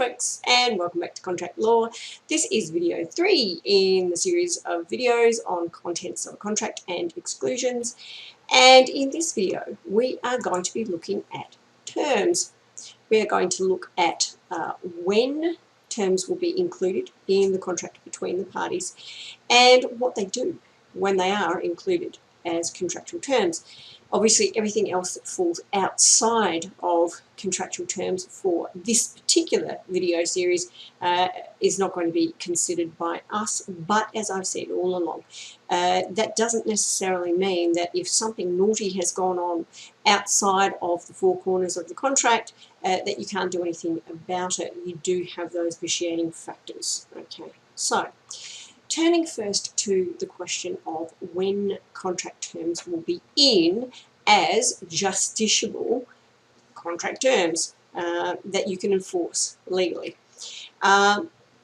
folks, and welcome back to Contract Law. This is video 3 in the series of videos on contents of a contract and exclusions, and in this video we are going to be looking at terms. We are going to look at when terms will be included in the contract between the parties and what they do when they are included as contractual terms. Obviously, everything else that falls outside of contractual terms for this particular video series is not going to be considered by us, but as I've said all along, that doesn't necessarily mean that if something naughty has gone on outside of the four corners of the contract, that you can't do anything about it. You do have those vitiating factors. Okay, so turning first to the question of when contract terms will be in as justiciable contract terms that you can enforce legally.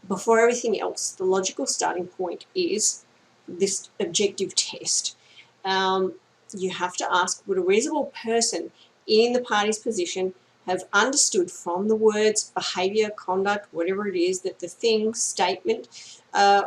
Before everything else, the logical starting point is this objective test. You have to ask, would a reasonable person in the party's position have understood from the words, behaviour, conduct, whatever it is, that the thing, statement,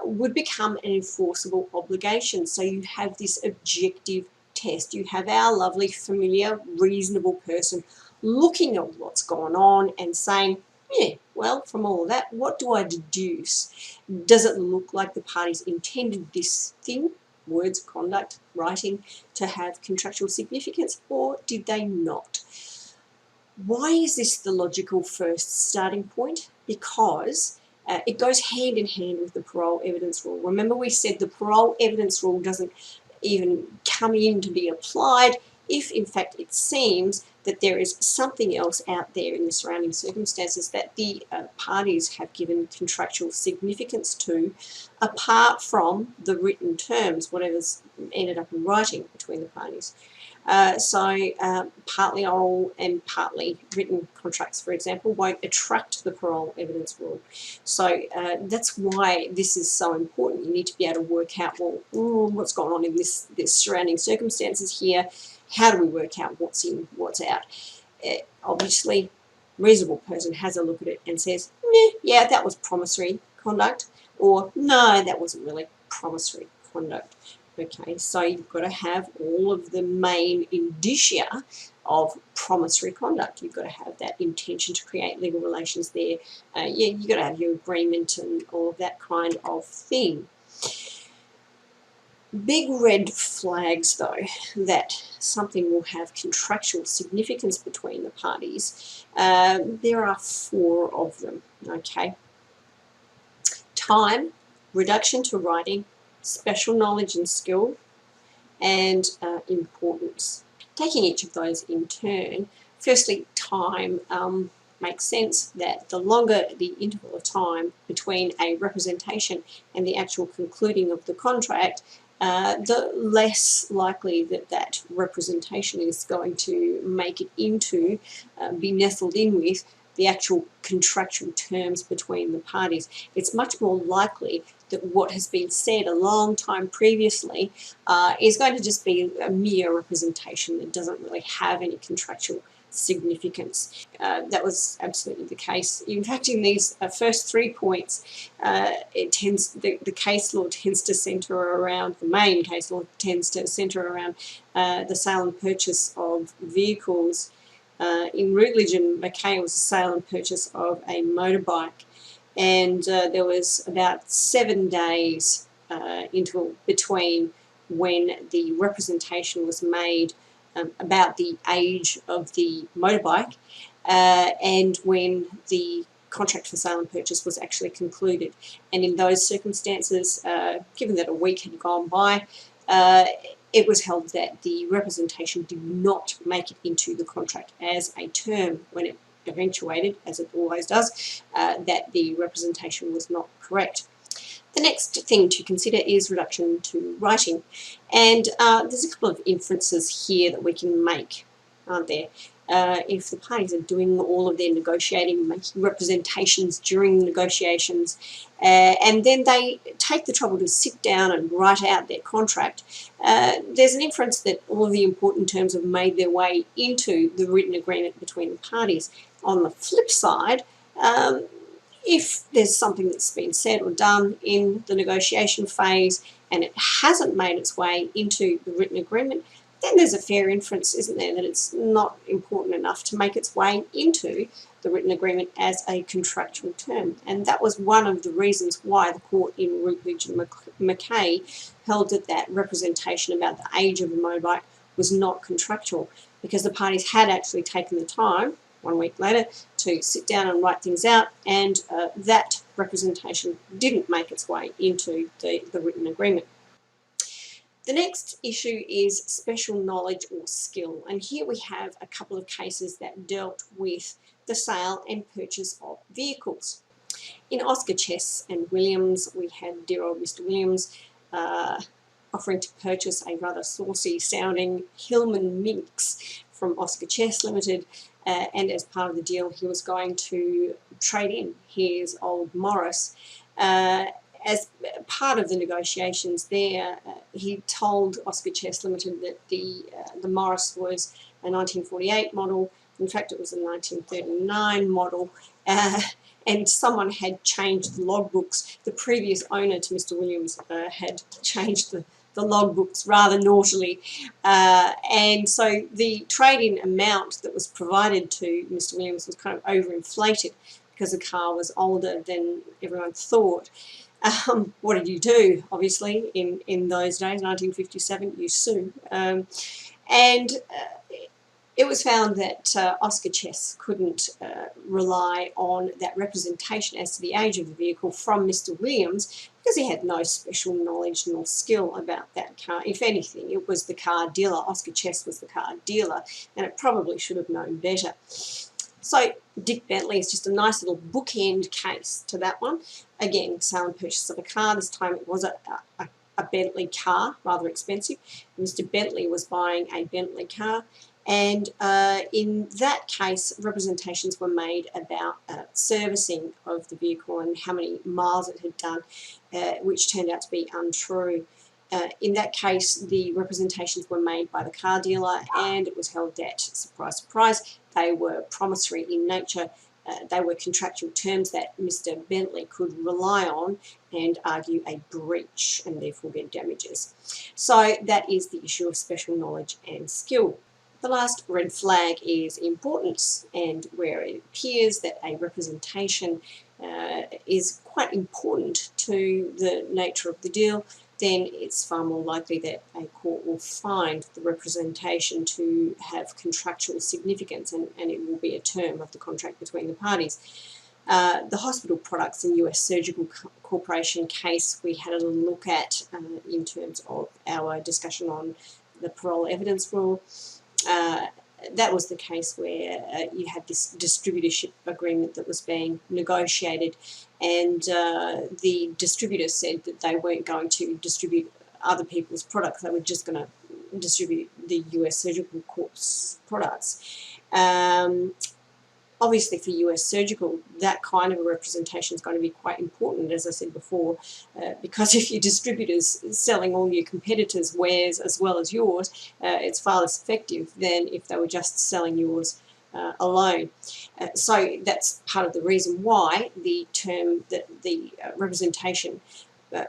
would become an enforceable obligation. So you have this objective test. You have our lovely, familiar, reasonable person looking at what's gone on and saying, yeah, well, from all of that, what do I deduce? Does it look like the parties intended this thing, words, conduct, writing, to have contractual significance, or did they not? Why is this the logical first starting point? Because it goes hand in hand with the parole evidence rule. Remember, we said the parole evidence rule doesn't even come in to be applied if in fact it seems that there is something else out there in the surrounding circumstances that the parties have given contractual significance to, apart from the written terms, whatever's ended up in writing between the parties. Partly oral and partly written contracts, for example, won't attract the parole evidence rule. So that's why this is so important. You need to be able to work out, well, what's going on in this surrounding circumstances here. How do we work out what's in, what's out? Obviously, reasonable person has a look at it and says, yeah, that was promissory conduct, or no, that wasn't really promissory conduct. Okay, so you've got to have all of the main indicia of promissory conduct. You've got to have that intention to create legal relations there. Yeah, you've got to have your agreement and all of that kind of thing. Big red flags, though, that something will have contractual significance between the parties. There are 4 of them, okay? Time, reduction to writing, special knowledge and skill, and importance. Taking each of those in turn, firstly, time makes sense that the longer the interval of time between a representation and the actual concluding of the contract, the less likely that that representation is going to make it into, be nestled in with the actual contractual terms between the parties. It's much more likely that what has been said a long time previously is going to just be a mere representation that doesn't really have any contractual significance. That was absolutely the case. In fact, in these first 3 points, the case law tends to centre around, the main case law tends to centre around the sale and purchase of vehicles. In Routledge and Mackay, it was a sale and purchase of a motorbike, and there was about 7 days interval between when the representation was made about the age of the motorbike and when the contract for sale and purchase was actually concluded. And in those circumstances, given that a week had gone by, it was held that the representation did not make it into the contract as a term when it eventuated, as it always does, that the representation was not correct. The next thing to consider is reduction to writing. And there's a couple of inferences here that we can make, aren't there? If the parties are doing all of their negotiating, making representations during the negotiations, and then they take the trouble to sit down and write out their contract, there's an inference that all of the important terms have made their way into the written agreement between the parties. On the flip side, If there's something that's been said or done in the negotiation phase and it hasn't made its way into the written agreement, then there's a fair inference, isn't there, that it's not important enough to make its way into the written agreement as a contractual term. And that was one of the reasons why the court in Routledge and Mackay held that representation about the age of a motorbike was not contractual, because the parties had actually taken the time 1 week later to sit down and write things out, and that representation didn't make its way into the written agreement. The next issue is special knowledge or skill, and here we have a couple of cases that dealt with the sale and purchase of vehicles. In Oscar Chess and Williams, we had dear old Mr. Williams offering to purchase a rather saucy sounding Hillman Minx from Oscar Chess Limited, and as part of the deal he was going to trade in his old Morris. As part of the negotiations there, he told Oscar Chess Limited that the Morris was a 1948 model. In fact, it was a 1939 model, and someone had changed the logbooks. The previous owner to Mr. Williams had changed the logbooks rather naughtily, and so the trade-in amount that was provided to Mr. Williams was kind of overinflated because the car was older than everyone thought. What did you do? Obviously, in those days, 1957, you sue. It was found that Oscar Chess couldn't rely on that representation as to the age of the vehicle from Mr. Williams, because he had no special knowledge nor skill about that car. If anything, it was the car dealer. Oscar Chess was the car dealer, and it probably should have known better. So Dick Bentley is just a nice little bookend case to that one. Again, sale and purchase of a car. This time it was a Bentley car, rather expensive. Mr. Bentley was buying a Bentley car, and in that case representations were made about servicing of the vehicle and how many miles it had done, which turned out to be untrue. In that case, the representations were made by the car dealer, and it was held that, surprise, surprise, they were promissory in nature. They were contractual terms that Mr. Bentley could rely on and argue a breach and therefore get damages. So that is the issue of special knowledge and skill. The last red flag is importance, and where it appears that a representation is quite important to the nature of the deal, then it's far more likely that a court will find the representation to have contractual significance, and it will be a term of the contract between the parties. The hospital products and US Surgical Corporation case we had a little look at in terms of our discussion on the parole evidence rule. That was the case where you had this distributorship agreement that was being negotiated, and the distributor said that they weren't going to distribute other people's products, they were just going to distribute the US Surgical Corp's products. Obviously for US Surgical, that kind of a representation is going to be quite important, as I said before, because if your distributor's selling all your competitors' wares as well as yours, it's far less effective than if they were just selling yours alone. So that's part of the reason why the term, that the representation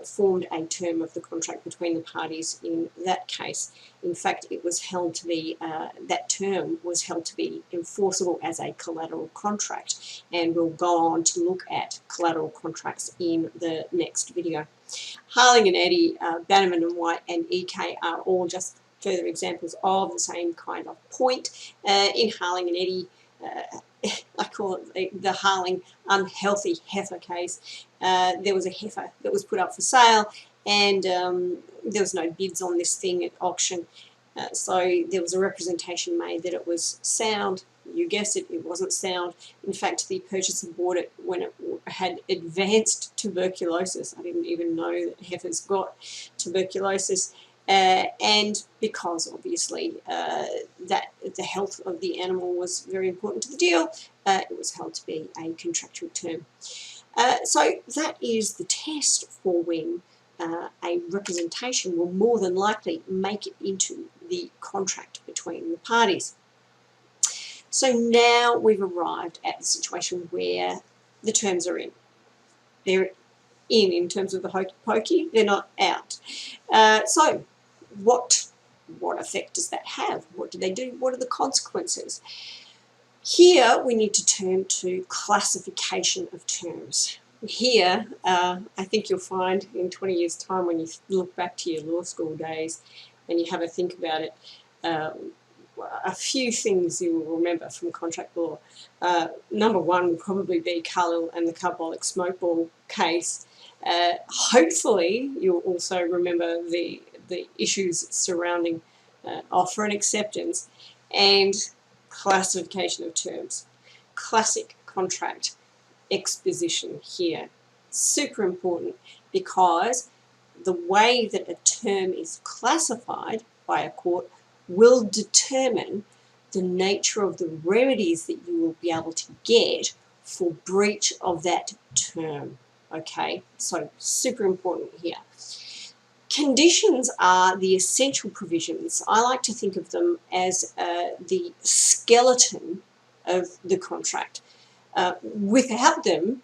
formed a term of the contract between the parties in that case. In fact, it was held to be, that term was held to be enforceable as a collateral contract, and we'll go on to look at collateral contracts in the next video. Harling and Eddy, Bannerman and White and EK are all just further examples of the same kind of point. In Harling and Eddy, I call it the Harling unhealthy heifer case. There was a heifer that was put up for sale, and there was no bids on this thing at auction. So there was a representation made that it was sound. You guessed it, it wasn't sound. In fact, the purchaser bought it when it had advanced tuberculosis. I didn't even know that heifers got tuberculosis. And because obviously that the health of the animal was very important to the deal, it was held to be a contractual term. So that is the test for when a representation will more than likely make it into the contract between the parties. So now we've arrived at the situation where the terms are in. they're in terms of the hokey pokey, they're not out. So what effect does that have? What do they do? What are the consequences? Here we need to turn to classification of terms. Here, I think you'll find in 20 years' time, when you look back to your law school days and you have a think about it, a few things you will remember from contract law. Number one will probably be Carlisle and the carbolic smoke ball case. Hopefully you'll also remember the issues surrounding offer and acceptance and classification of terms. Classic contract exposition here. Super important, because the way that a term is classified by a court will determine the nature of the remedies that you will be able to get for breach of that term. Okay, so super important here. Conditions are the essential provisions. I like to think of them as the skeleton of the contract. Without them,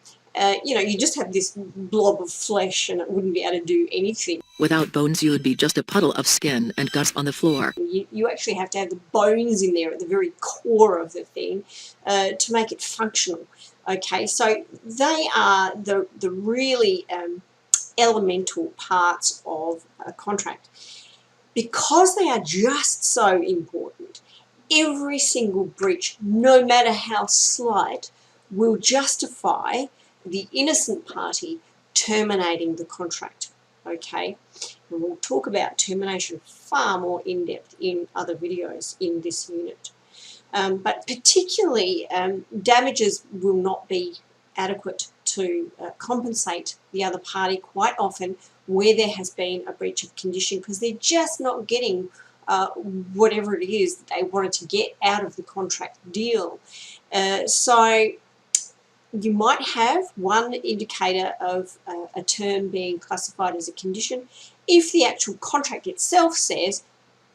you just have this blob of flesh and it wouldn't be able to do anything. Without bones, you would be just a puddle of skin and guts on the floor. You actually have to have the bones in there at the very core of the thing to make it functional. Okay, so they are the really elemental parts of a contract. Because they are just so important, every single breach, no matter how slight, will justify the innocent party terminating the contract. Okay, and we'll talk about termination far more in depth in other videos in this unit. But particularly, damages will not be adequate to compensate the other party quite often where there has been a breach of condition, because they're just not getting whatever it is that they wanted to get out of the contract deal. So you might have one indicator of a term being classified as a condition if the actual contract itself says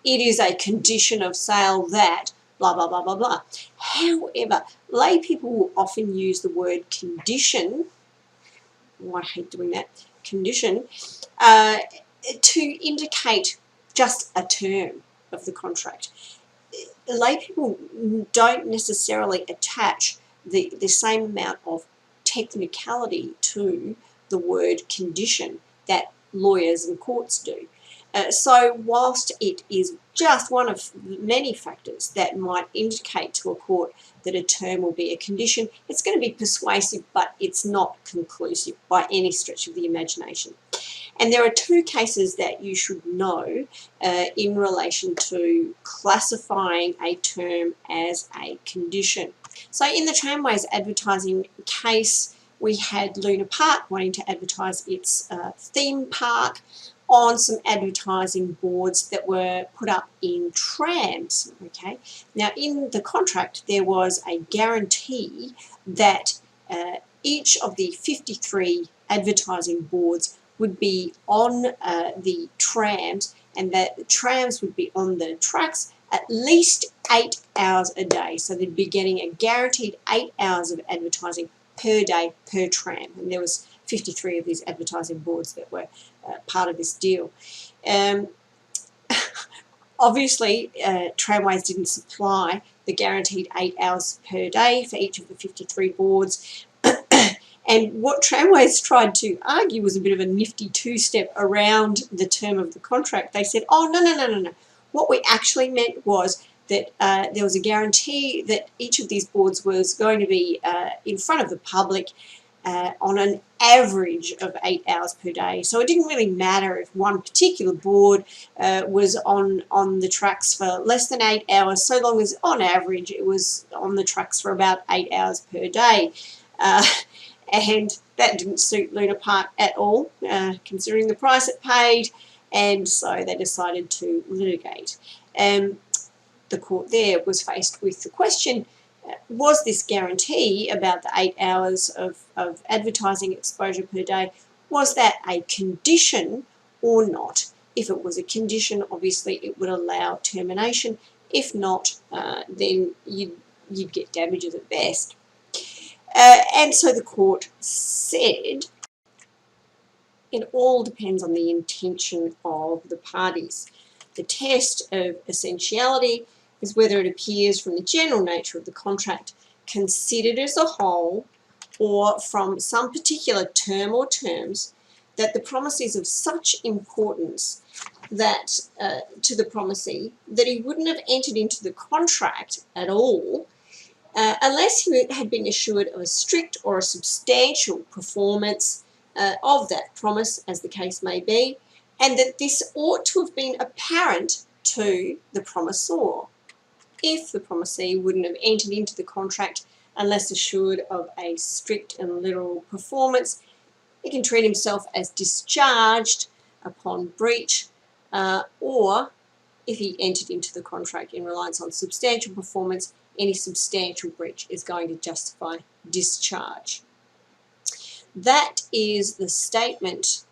it is a condition of sale that blah, blah, blah, blah, blah. However, lay people will often use the word condition, I hate doing that, condition, to indicate just a term of the contract. Lay people don't necessarily attach the same amount of technicality to the word condition that lawyers and courts do. So whilst it is just one of many factors that might indicate to a court that a term will be a condition, it's going to be persuasive, but it's not conclusive by any stretch of the imagination. And there are two cases that you should know in relation to classifying a term as a condition. So in the tramways advertising case, we had Luna Park wanting to advertise its theme park on some advertising boards that were put up in trams. Okay, now in the contract there was a guarantee that each of the 53 advertising boards would be on the trams, and that the trams would be on the tracks at least 8 hours a day. So they'd be getting a guaranteed 8 hours of advertising per day per tram, and there was 53 of these advertising boards that were part of this deal. Obviously, tramways didn't supply the guaranteed 8 hours per day for each of the 53 boards. And what tramways tried to argue was a bit of a nifty two-step around the term of the contract. They said, oh, no. What we actually meant was that there was a guarantee that each of these boards was going to be in front of the public on an average of 8 hours per day. So it didn't really matter if one particular board was on the tracks for less than 8 hours, so long as on average it was on the tracks for about 8 hours per day. And that didn't suit Luna Park at all, considering the price it paid, and so they decided to litigate. The court there was faced with the question, was this guarantee about the 8 hours of advertising exposure per day, was that a condition or not? If it was a condition, obviously it would allow termination. If not, then you'd get damages at best. And so the court said It all depends on the intention of the parties. The test of essentiality is whether it appears from the general nature of the contract considered as a whole or from some particular term or terms that the promise is of such importance that to the promisee that he wouldn't have entered into the contract at all unless he had been assured of a strict or a substantial performance of that promise, as the case may be, and that this ought to have been apparent to the promisor. If the promisee wouldn't have entered into the contract unless assured of a strict and literal performance, he can treat himself as discharged upon breach, or if he entered into the contract in reliance on substantial performance, any substantial breach is going to justify discharge. That is the statement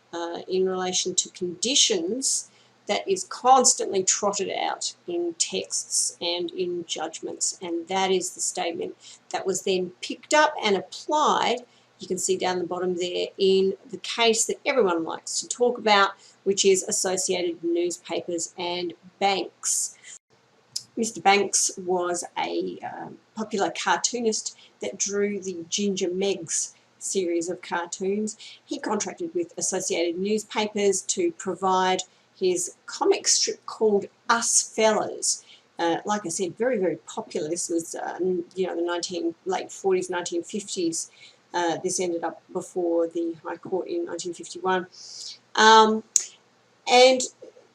in relation to conditions that is constantly trotted out in texts and in judgments, and that is the statement that was then picked up and applied, you can see down the bottom there, in the case that everyone likes to talk about, which is Associated Newspapers and Banks. Mr. Banks was a popular cartoonist that drew the Ginger Megs series of cartoons. He contracted with Associated Newspapers to provide his comic strip called Us Fellas. Like I said, very, very popular. This was, the late 40s, 1950s. This ended up before the High Court in 1951. And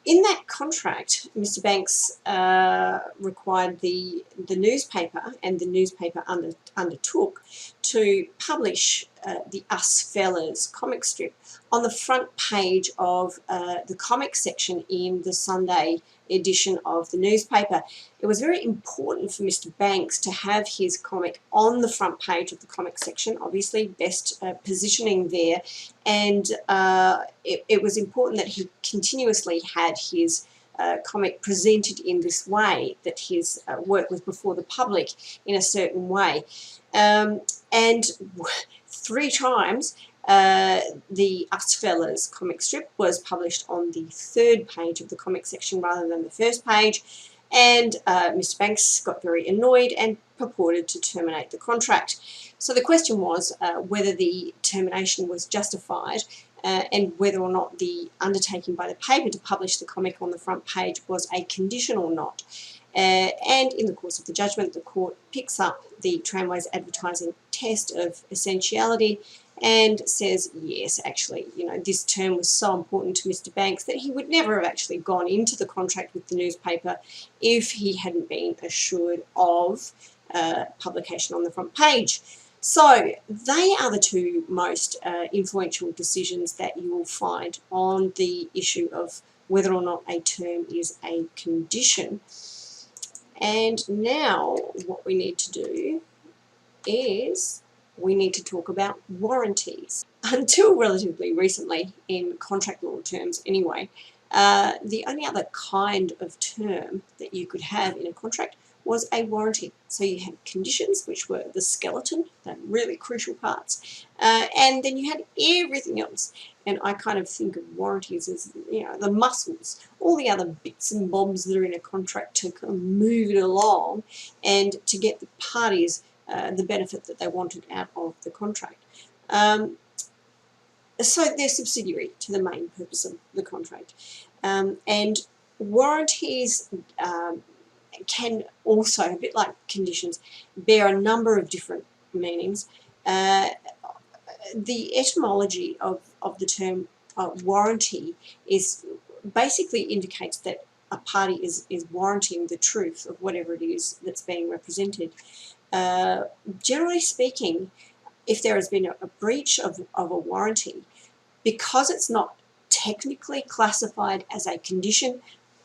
in that contract, Mr. Banks required the newspaper, and the newspaper undertook to publish the Us Fellas comic strip on the front page of the comic section in the Sunday edition of the newspaper. It was very important for Mr. Banks to have his comic on the front page of the comic section, obviously best positioning there, and it was important that he continuously had his comic presented in this way, that his work was before the public in a certain way. And 3 times the Us Fellas comic strip was published on the 3rd page of the comic section rather than the 1st page, and Mr. Banks got very annoyed and purported to terminate the contract. So the question was whether the termination was justified and whether or not the undertaking by the paper to publish the comic on the front page was a condition or not. And in the course of the judgment, the court picks up the Tramways advertising test of essentiality and says, yes, actually, this term was so important to Mr. Banks that he would never have actually gone into the contract with the newspaper if he hadn't been assured of publication on the front page. So they are the 2 most influential decisions that you will find on the issue of whether or not a term is a condition. And now what we need to do is we need to talk about warranties. Until relatively recently, in contract law terms anyway, the only other kind of term that you could have in a contract was a warranty. So you had conditions, which were the skeleton, the really crucial parts, and then you had everything else. And I kind of think of warranties as, the muscles, all the other bits and bobs that are in a contract to kind of move it along and to get the parties the benefit that they wanted out of the contract. So they're subsidiary to the main purpose of the contract. And warranties can also, a bit like conditions, bear a number of different meanings. The etymology of the term warranty is basically indicates that a party is warranting the truth of whatever it is that's being represented. Generally speaking, if there has been a breach of a warranty, because it's not technically classified as a condition,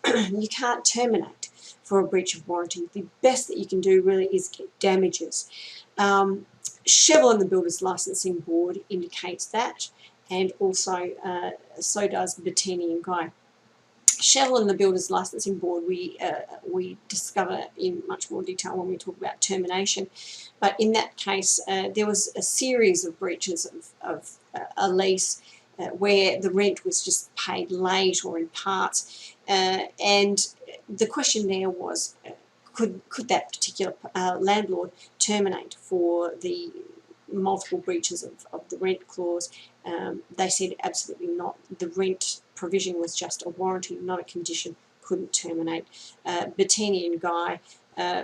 you can't terminate for a breach of warranty. The best that you can do really is get damages. Cheval and the Builders Licensing Board indicates that, and also so does Bettini and Guy. Cheval and the Builders Licensing Board we discover in much more detail when we talk about termination, but in that case there was a series of breaches of a lease where the rent was just paid late or in parts, and the question there was, could that particular landlord terminate for the multiple breaches of the rent clause? They said absolutely not. The rent provision was just a warranty, not a condition, couldn't terminate. Bettini and Guy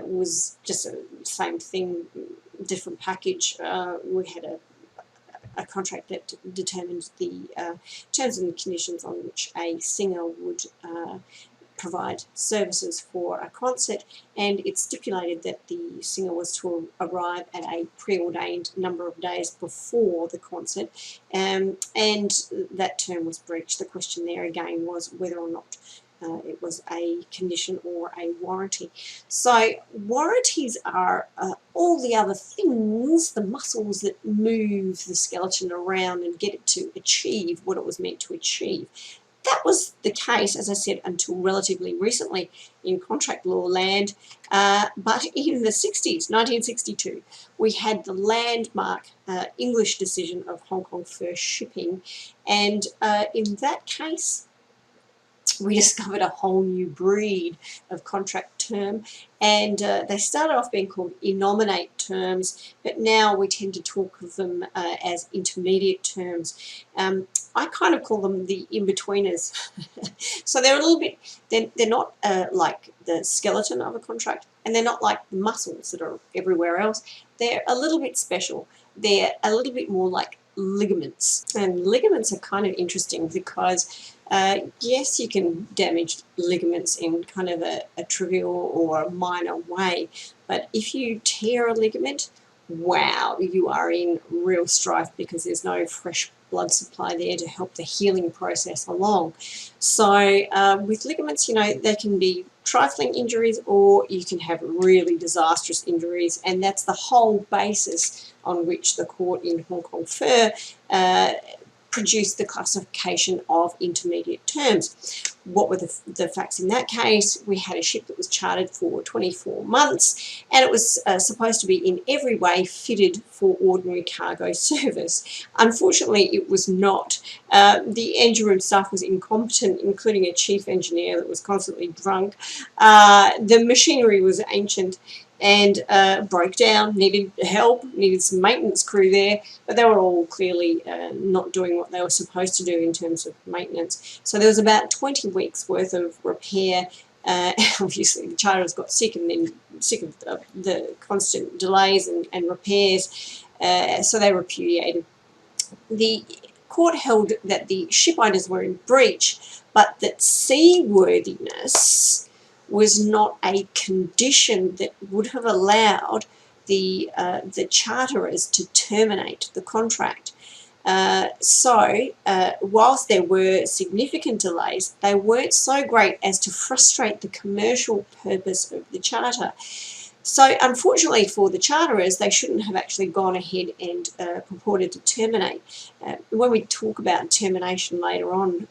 was just the same thing, different package. We had a contract that determined the terms and conditions on which a singer would provide services for a concert, and it stipulated that the singer was to arrive at a preordained number of days before the concert, and that term was breached. The question there again was whether or not it was a condition or a warranty. So warranties are all the other things, the muscles that move the skeleton around and get it to achieve what it was meant to achieve. That was the case, as I said, until relatively recently in contract law land, but in the 60s, 1962, we had the landmark English decision of Hong Kong Fur Shipping, and in that case, we discovered a whole new breed of contract term, and they started off being called innominate terms, but now we tend to talk of them as intermediate terms. I kind of call them the in-betweeners. So they're a little bit, they're not like the skeleton of a contract, and they're not like the muscles that are everywhere else. They're a little bit special. They're a little bit more like ligaments, and ligaments are kind of interesting because yes, you can damage ligaments in kind of a trivial or a minor way, but if you tear a ligament, wow, you are in real strife because there's no fresh blood supply there to help the healing process along. So with ligaments, you know, they can be trifling injuries or you can have really disastrous injuries, and that's the whole basis on which the court in Hong Kong Fur produced the classification of intermediate terms. What were the facts in that case? We had a ship that was chartered for 24 months, and it was supposed to be in every way fitted for ordinary cargo service. Unfortunately, it was not. The engine room staff was incompetent, including a chief engineer that was constantly drunk. The machinery was ancient and broke down, needed help, needed some maintenance crew there, but they were all clearly not doing what they were supposed to do in terms of maintenance. So there was about 20 weeks worth of repair. Obviously the charterers got sick and then sick of the constant delays and repairs, so they repudiated. The court held that the ship owners were in breach, but that seaworthiness was not a condition that would have allowed the charterers to terminate the contract. So whilst there were significant delays, they weren't so great as to frustrate the commercial purpose of the charter. So unfortunately for the charterers, they shouldn't have actually gone ahead and purported to terminate. When we talk about termination later on,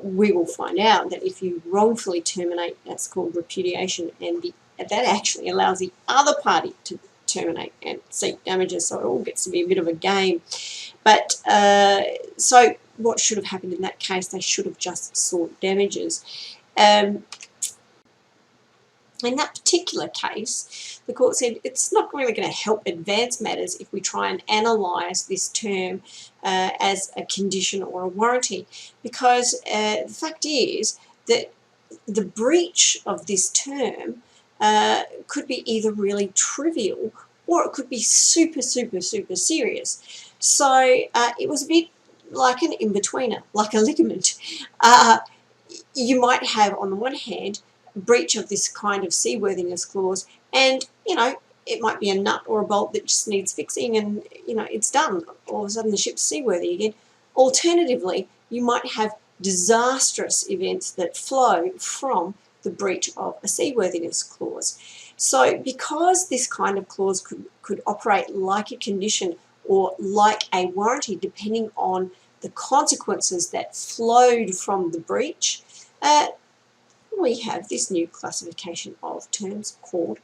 we will find out that if you wrongfully terminate, that's called repudiation, and that actually allows the other party to terminate and seek damages, so it all gets to be a bit of a game. But so what should have happened in that case? They should have just sought damages. In that particular case, the court said it's not really going to help advance matters if we try and analyse this term as a condition or a warranty, because the fact is that the breach of this term could be either really trivial or it could be super, super, super serious. So it was a bit like an in-betweener, like a ligament. You might have, on the one hand, breach of this kind of seaworthiness clause, and you know, it might be a nut or a bolt that just needs fixing, and you know, it's done. All of a sudden the ship's seaworthy again. Alternatively, you might have disastrous events that flow from the breach of a seaworthiness clause. So because this kind of clause could operate like a condition or like a warranty, depending on the consequences that flowed from the breach, we have this new classification of terms called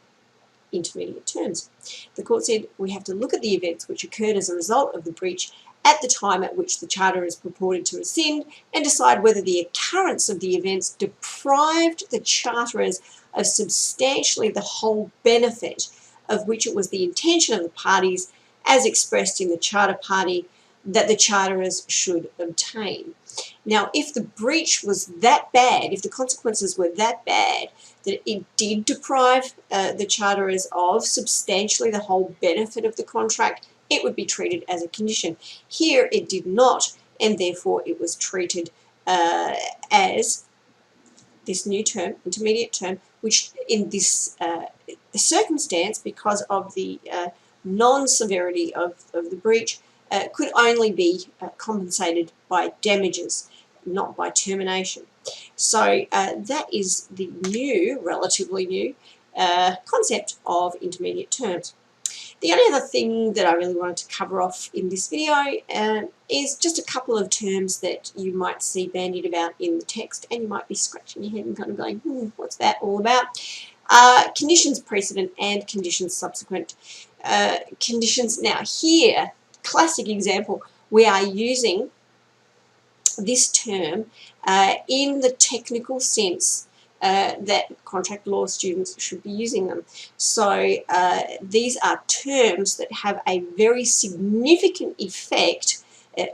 intermediate terms. The court said we have to look at the events which occurred as a result of the breach at the time at which the Charter is purported to rescind, and decide whether the occurrence of the events deprived the Charterers of substantially the whole benefit of which it was the intention of the parties, as expressed in the Charter Party, that the Charterers should obtain. Now, if the breach was that bad, if the consequences were that bad, that it did deprive the Charterers of substantially the whole benefit of the contract, it would be treated as a condition. Here it did not, and therefore it was treated as this new term, intermediate term, which in this circumstance, because of the non-severity of the breach, could only be compensated by damages, not by termination. So that is the new, relatively new, concept of intermediate terms. The only other thing that I really wanted to cover off in this video is just a couple of terms that you might see bandied about in the text, and you might be scratching your head and kind of going, what's that all about? Conditions precedent and conditions subsequent. Conditions, now here, classic example, we are using this term in the technical sense that contract law students should be using them. So these are terms that have a very significant effect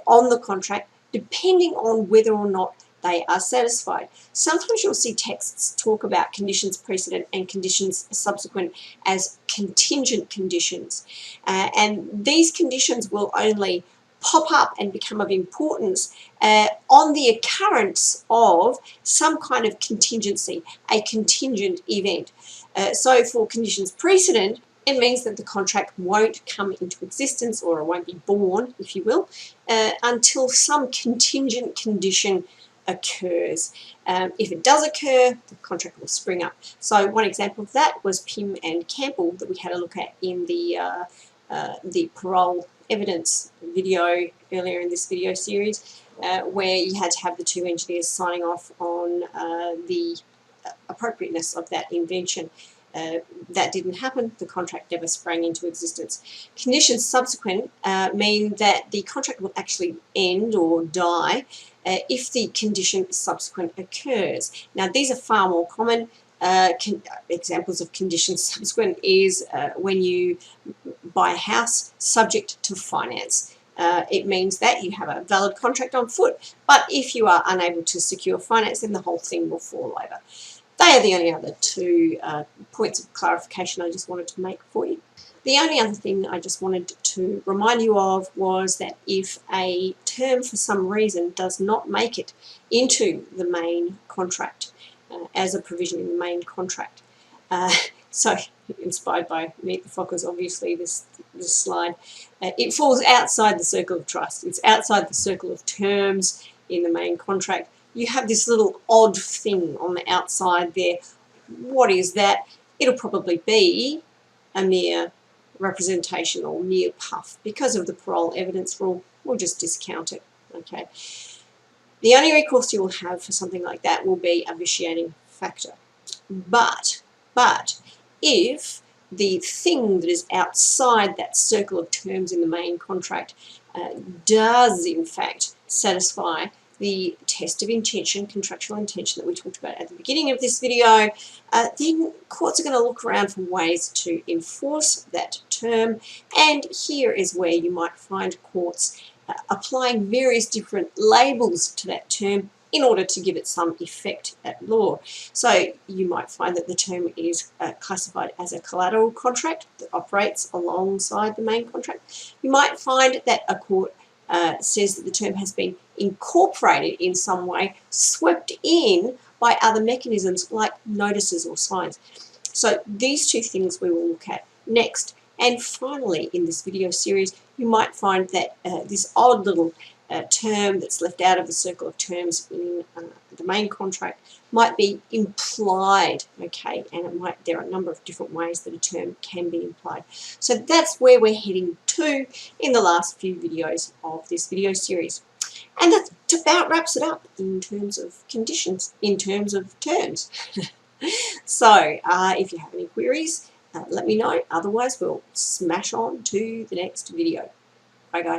on the contract, depending on whether or not they are satisfied. Sometimes you'll see texts talk about conditions precedent and conditions subsequent as contingent conditions. And these conditions will only pop up and become of importance on the occurrence of some kind of contingency, a contingent event. So for conditions precedent, it means that the contract won't come into existence, or it won't be born, if you will, until some contingent condition occurs. If it does occur, the contract will spring up. So one example of that was Pym and Campbell that we had a look at in the parole evidence video earlier in this video series, where you had to have the two engineers signing off on the appropriateness of that invention. That didn't happen. The contract never sprang into existence. Conditions subsequent mean that the contract will actually end or die if the condition subsequent occurs. Now, these are far more common. Examples of conditions subsequent is when you buy a house subject to finance. It means that you have a valid contract on foot, but if you are unable to secure finance, then the whole thing will fall over. They are the only other two points of clarification I just wanted to make for you. The only other thing I just wanted to remind you of was that if a term for some reason does not make it into the main contract as a provision in the main contract, so inspired by Meet the Fockers, obviously, this slide, it falls outside the circle of trust. It's outside the circle of terms in the main contract. You have this little odd thing on the outside there. What is that? It'll probably be a mere representation or mere puff. Because of the parole evidence rule, we'll just discount it. Okay. The only recourse you will have for something like that will be a vitiating factor. But if the thing that is outside that circle of terms in the main contract does in fact satisfy the test of intention, contractual intention that we talked about at the beginning of this video, then courts are going to look around for ways to enforce that term, and here is where you might find courts applying various different labels to that term in order to give it some effect at law. So you might find that the term is classified as a collateral contract that operates alongside the main contract. You might find that a court says that the term has been incorporated in some way, swept in by other mechanisms like notices or signs. So these two things we will look at next. And finally, in this video series, you might find that this odd little term that's left out of the circle of terms in the main contract might be implied, okay, and there are a number of different ways that a term can be implied. So that's where we're heading to in the last few videos of this video series. And that about wraps it up in terms of conditions, in terms of terms. So if you have any queries, let me know. Otherwise, we'll smash on to the next video. Bye, guys.